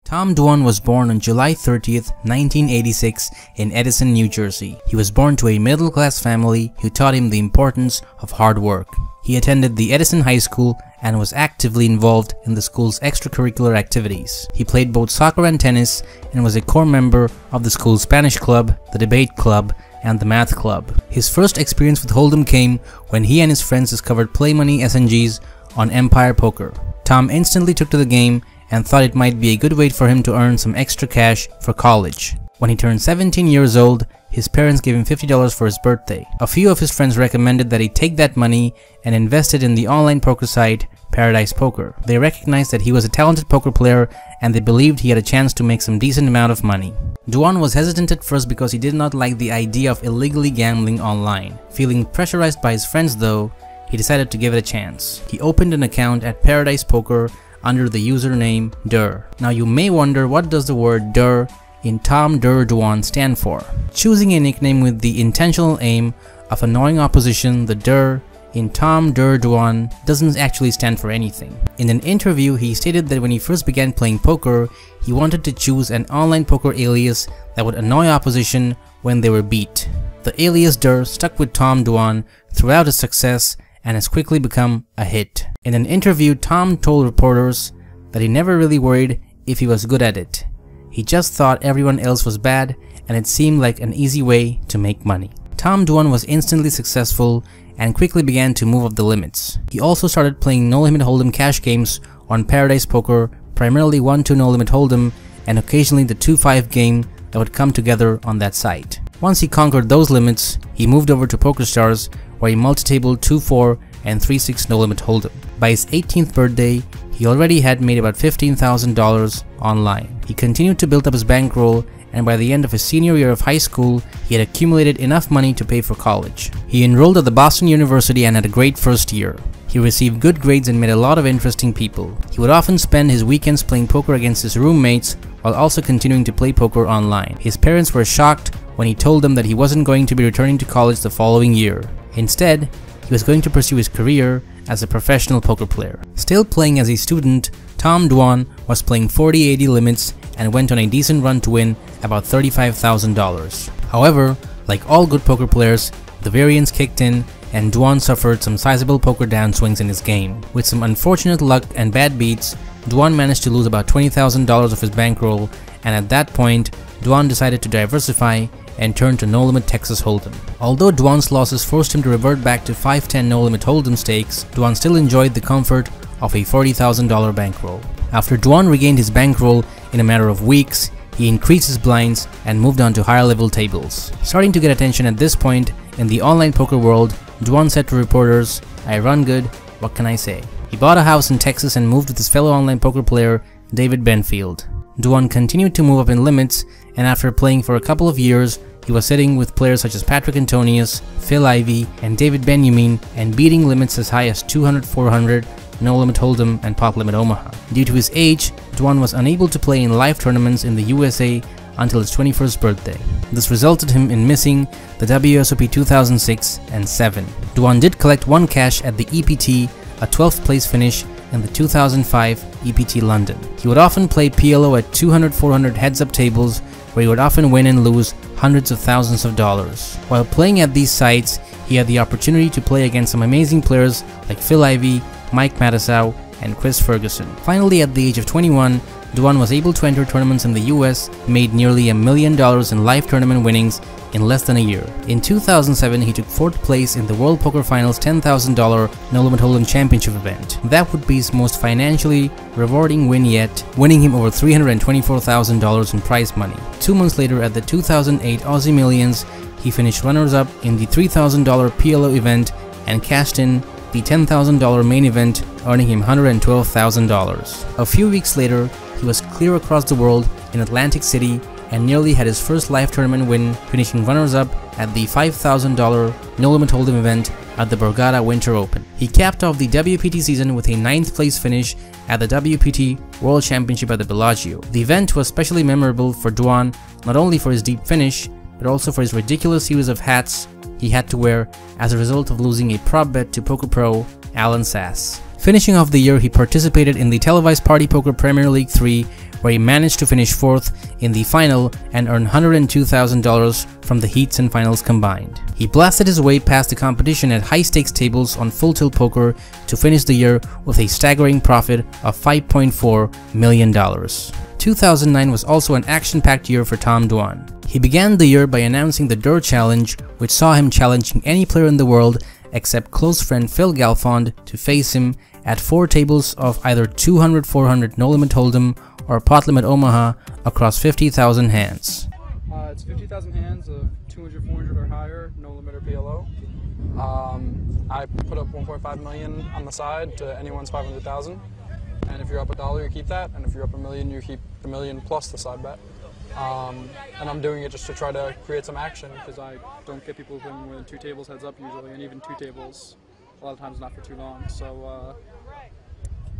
Tom Dwan was born on July 30th, 1986 in Edison, New Jersey. He was born to a middle-class family who taught him the importance of hard work. He attended the Edison High School and was actively involved in the school's extracurricular activities. He played both soccer and tennis and was a core member of the school's Spanish club, the debate club, and the math club. His first experience with Hold'em came when he and his friends discovered Play Money SNGs on Empire Poker. Tom instantly took to the game and thought it might be a good way for him to earn some extra cash for college. When he turned 17 years old, his parents gave him $50 for his birthday. A few of his friends recommended that he take that money and invest it in the online poker site Paradise Poker. They recognized that he was a talented poker player and they believed he had a chance to make some decent amount of money. Dwan was hesitant at first because he did not like the idea of illegally gambling online. Feeling pressurized by his friends though, he decided to give it a chance. He opened an account at Paradise Poker under the username Durr. Now you may wonder, what does the word Durr in Tom Dwan stand for? Choosing a nickname with the intentional aim of annoying opposition, the Durr in Tom Dwan doesn't actually stand for anything. In an interview, he stated that when he first began playing poker, he wanted to choose an online poker alias that would annoy opposition when they were beat. The alias Durr stuck with Tom Dwan throughout his success and has quickly become a hit. In an interview, Tom told reporters that he never really worried if he was good at it. He just thought everyone else was bad and it seemed like an easy way to make money. Tom Dwan was instantly successful and quickly began to move up the limits. He also started playing no-limit hold'em cash games on Paradise Poker, primarily 1-2 no-limit hold'em and occasionally the 2-5 game that would come together on that site. Once he conquered those limits, he moved over to PokerStars, where he multi-tabled 2-4 and 3-6 no-limit hold'em. By his 18th birthday, he already had made about $15,000 online. He continued to build up his bankroll, and by the end of his senior year of high school, he had accumulated enough money to pay for college. He enrolled at the Boston University and had a great first year. He received good grades and met a lot of interesting people. He would often spend his weekends playing poker against his roommates while also continuing to play poker online. His parents were shocked when he told them that he wasn't going to be returning to college the following year. Instead, he was going to pursue his career as a professional poker player. Still playing as a student, Tom Dwan was playing 40-80 limits and went on a decent run to win about $35,000. However, like all good poker players, the variance kicked in and Dwan suffered some sizable poker downswings in his game. With some unfortunate luck and bad beats, Dwan managed to lose about $20,000 of his bankroll, and at that point, Dwan decided to diversify and turned to no-limit Texas Hold'em. Although Dwan's losses forced him to revert back to 5-10 no-limit Hold'em stakes, Dwan still enjoyed the comfort of a $40,000 bankroll. After Dwan regained his bankroll in a matter of weeks, he increased his blinds and moved on to higher level tables. Starting to get attention at this point in the online poker world, Dwan said to reporters, "I run good, what can I say?" He bought a house in Texas and moved with his fellow online poker player, David Benfield. Dwan continued to move up in limits, and after playing for a couple of years, he was sitting with players such as Patrick Antonius, Phil Ivey, and David Benjamin and beating limits as high as 200, 400, No Limit Hold'em, and Pop Limit Omaha. Due to his age, Dwan was unable to play in live tournaments in the USA until his 21st birthday. This resulted him in missing the WSOP 2006 and 7. Dwan did collect one cash at the EPT, a 12th place finish in the 2005 EPT London. He would often play PLO at 200, 400 heads-up tables where he would often win and lose hundreds of thousands of dollars. While playing at these sites, he had the opportunity to play against some amazing players like Phil Ivey, Mike Matusow, and Chris Ferguson. Finally, at the age of 21, Dwan was able to enter tournaments in the US, made nearly $1 million in live tournament winnings in less than a year. In 2007, he took 4th place in the World Poker Finals $10,000 No Limit Hold'em Championship event. That would be his most financially rewarding win yet, winning him over $324,000 in prize money. 2 months later, at the 2008 Aussie Millions, he finished runners-up in the $3,000 PLO event and cashed in the $10,000 main event, earning him $112,000. A few weeks later, he was clear across the world in Atlantic City and nearly had his first live tournament win, finishing runners-up at the $5,000 No Limit Hold'em event at the Borgata Winter Open. He capped off the WPT season with a 9th place finish at the WPT World Championship at the Bellagio. The event was especially memorable for Dwan, not only for his deep finish, but also for his ridiculous series of hats he had to wear as a result of losing a prop bet to poker pro Alan Sass. Finishing off the year, he participated in the televised Party Poker Premier League 3, where he managed to finish 4th in the final and earn $102,000 from the heats and finals combined. He blasted his way past the competition at high-stakes tables on Full Tilt Poker to finish the year with a staggering profit of $5.4 million. 2009 was also an action-packed year for Tom Dwan. He began the year by announcing the Durr Challenge, which saw him challenging any player in the world except close friend Phil Galfond to face him at 4 tables of either 200-400 No Limit Hold'em or Pot Limit Omaha across 50,000 hands. It's 50,000 hands of 200, 400 or higher, no limit or PLO. I put up 1.5 million on the side to anyone's 500,000. And if you're up $1, you keep that. And if you're up $1 million, you keep $1 million plus the side bet. And I'm doing it just to try to create some action, because I don't get people playing more than 2 tables heads up usually, and even 2 tables a lot of times not for too long. So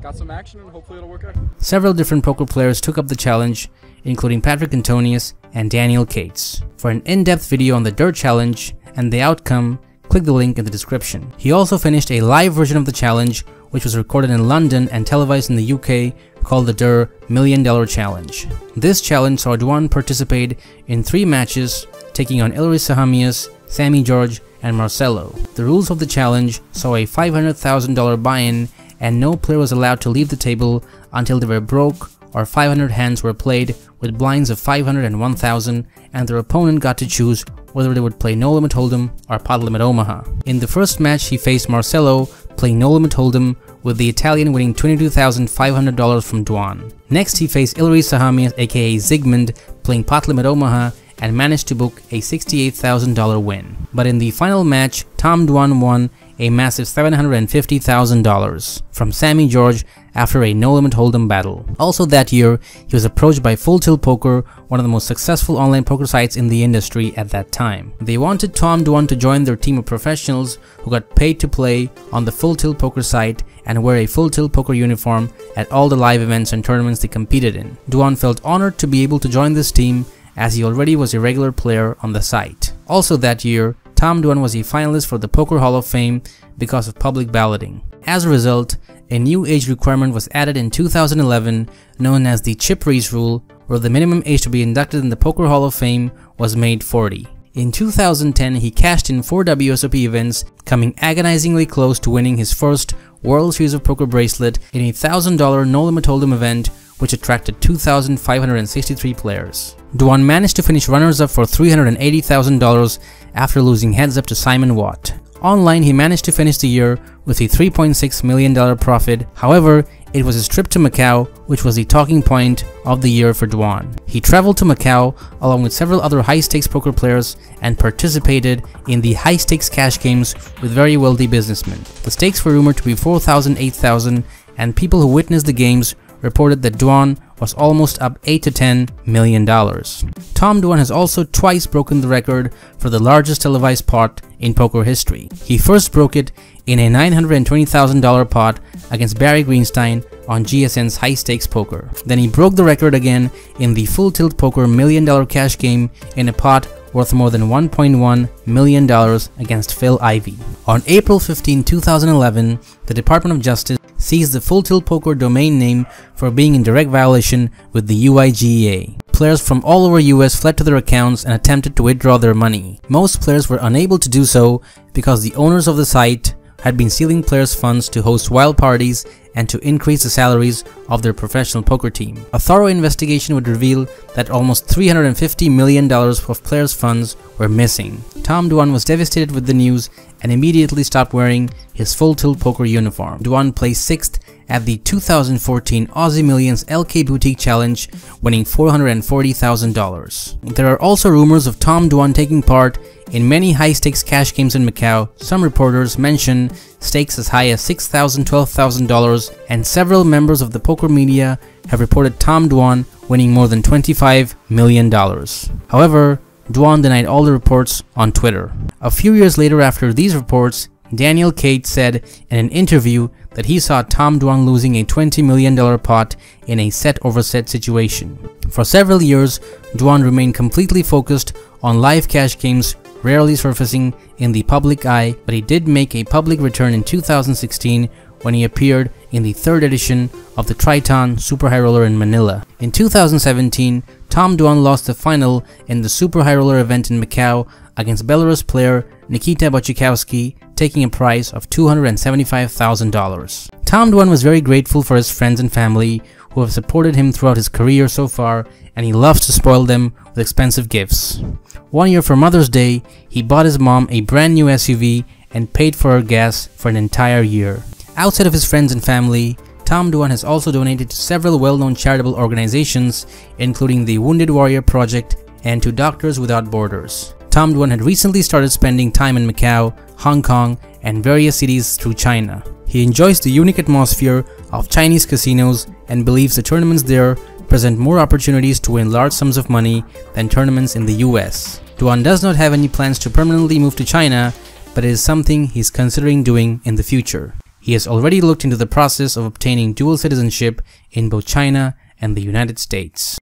got some action and hopefully it'll work out. Several different poker players took up the challenge, including Patrick Antonius and Daniel Cates. For an in-depth video on the Durr Challenge and the outcome, click the link in the description. He also finished a live version of the challenge, which was recorded in London and televised in the UK, called the Durr $1 Million Challenge. This challenge saw Dwan participate in 3 matches, taking on Ilary Sahamias, Sammy George, and Marcelo. The rules of the challenge saw a $500,000 buy-in, and no player was allowed to leave the table until they were broke or 500 hands were played with blinds of 500 and 1,000, and their opponent got to choose whether they would play No Limit Hold'em or Pot Limit Omaha. In the first match, he faced Marcelo, playing No Limit Hold'em, with the Italian winning $22,500 from Dwan. Next, he faced Ilary Sahamias, aka Zygmunt, playing Pot Limit Omaha, and managed to book a $68,000 win. But in the final match, Tom Dwan won a massive $750,000 from Sammy George after a No Limit Hold'em battle. Also that year, he was approached by Full Tilt Poker, one of the most successful online poker sites in the industry at that time. They wanted Tom Dwan to join their team of professionals who got paid to play on the Full Tilt Poker site and wear a Full Tilt Poker uniform at all the live events and tournaments they competed in. Dwan felt honored to be able to join this team, as he already was a regular player on the site. Also that year, Tom Dwan was a finalist for the Poker Hall of Fame because of public balloting. As a result, a new age requirement was added in 2011 known as the Chip Reese rule, where the minimum age to be inducted in the Poker Hall of Fame was made 40. In 2010, he cashed in 4 WSOP events, coming agonizingly close to winning his first World Series of Poker bracelet in a $1,000 No Limit Hold'em event, which attracted 2,563 players. Dwan managed to finish runners-up for $380,000 after losing heads-up to Simon Watt. Online, he managed to finish the year with a $3.6 million profit. However, it was his trip to Macau which was the talking point of the year for Dwan. He traveled to Macau along with several other high-stakes poker players and participated in the high-stakes cash games with very wealthy businessmen. The stakes were rumored to be $4,000, $8,000, and people who witnessed the games reported that Dwan was almost up $8 to $10 million. Tom Dwan has also twice broken the record for the largest televised pot in poker history. He first broke it in a $920,000 pot against Barry Greenstein on GSN's High Stakes Poker. Then he broke the record again in the Full Tilt Poker $1 Million cash game in a pot worth more than $1.1 million against Phil Ivey. On April 15, 2011, the Department of Justice seized the Full Tilt Poker domain name for being in direct violation with the UIGEA. Players from all over US fled to their accounts and attempted to withdraw their money. Most players were unable to do so because the owners of the site had been stealing players' funds to host wild parties and to increase the salaries of their professional poker team. A thorough investigation would reveal that almost $350 million of players' funds were missing. Tom Dwan was devastated with the news and immediately stopped wearing his Full Tilt Poker uniform. Dwan placed 6th at the 2014 Aussie Millions LK Boutique Challenge, winning $440,000. There are also rumors of Tom Dwan taking part in many high-stakes cash games in Macau. Some reporters mention stakes as high as $6,000, $12,000, and several members of the poker media have reported Tom Dwan winning more than $25 million. However, Dwan denied all the reports on Twitter. A few years later after these reports, Daniel Cates said in an interview that he saw Tom Dwan losing a $20 million pot in a set-over-set situation. For several years, Dwan remained completely focused on live cash games rarely surfacing in the public eye, but he did make a public return in 2016 when he appeared in the 3rd edition of the Triton Super High Roller in Manila. In 2017, Tom Dwan lost the final in the Super High Roller event in Macau against Belarus player Nikita Bachikowski, taking a prize of $275,000. Tom Dwan was very grateful for his friends and family who have supported him throughout his career so far, and he loves to spoil them with expensive gifts. One year for Mother's Day, he bought his mom a brand new SUV and paid for her gas for an entire year. Outside of his friends and family, Tom Dwan has also donated to several well-known charitable organizations, including the Wounded Warrior Project and to Doctors Without Borders. Tom Dwan had recently started spending time in Macau, Hong Kong, and various cities through China. He enjoys the unique atmosphere of Chinese casinos and believes the tournaments there present more opportunities to win large sums of money than tournaments in the US. Dwan does not have any plans to permanently move to China, but it is something he's considering doing in the future. He has already looked into the process of obtaining dual citizenship in both China and the United States.